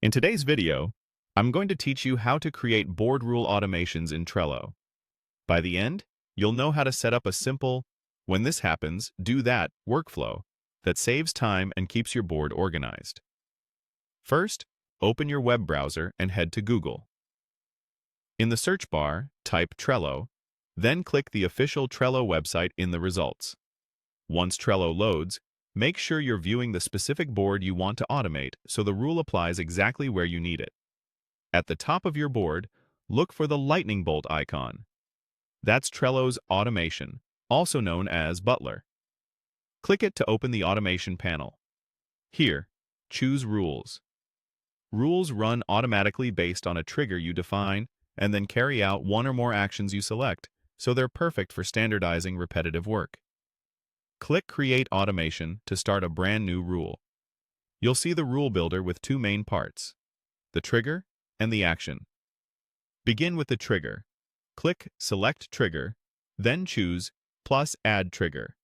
In today's video, I'm going to teach you how to create board rule automations in Trello. By the end, you'll know how to set up a simple, when this happens, do that workflow that saves time and keeps your board organized. First, open your web browser and head to Google. In the search bar, type Trello, then click the official Trello website in the results. Once Trello loads, make sure you're viewing the specific board you want to automate so the rule applies exactly where you need it. At the top of your board, look for the lightning bolt icon. That's Trello's automation, also known as Butler. Click it to open the automation panel. Here, choose Rules. Rules run automatically based on a trigger you define and then carry out one or more actions you select, so they're perfect for standardizing repetitive work. Click Create Automation to start a brand new rule. You'll see the rule builder with two main parts, the trigger and the action. Begin with the trigger. Click Select Trigger, then choose plus Add Trigger.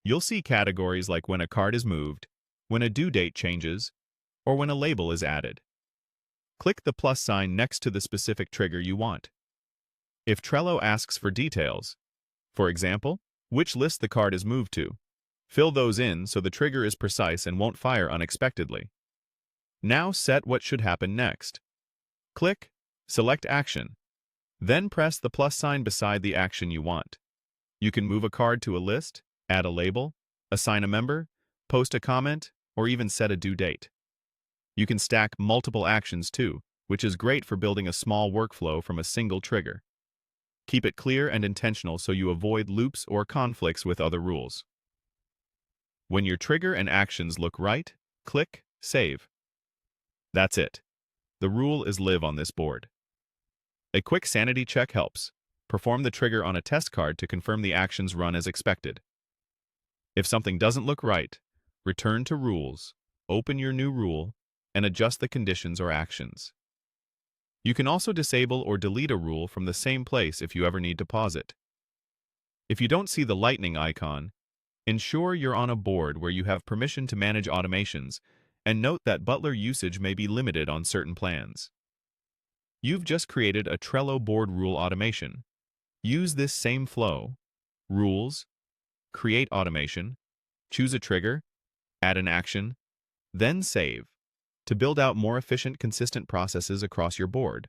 You'll see categories like when a card is moved, when a due date changes, or when a label is added. Click the plus sign next to the specific trigger you want. If Trello asks for details, for example, which list the card is moved to, fill those in so the trigger is precise and won't fire unexpectedly. Now set what should happen next. Click Select Action, then press the plus sign beside the action you want. You can move a card to a list, add a label, assign a member, post a comment, or even set a due date. You can stack multiple actions too, which is great for building a small workflow from a single trigger. Keep it clear and intentional so you avoid loops or conflicts with other rules. When your trigger and actions look right, click Save. That's it. The rule is live on this board. A quick sanity check helps. Perform the trigger on a test card to confirm the actions run as expected. If something doesn't look right, return to Rules, open your new rule, and adjust the conditions or actions. You can also disable or delete a rule from the same place if you ever need to pause it. If you don't see the lightning icon, ensure you're on a board where you have permission to manage automations, and note that Butler usage may be limited on certain plans. You've just created a Trello board rule automation. Use this same flow, Rules, Create Automation, choose a trigger, add an action, then Save, to build out more efficient, consistent processes across your board.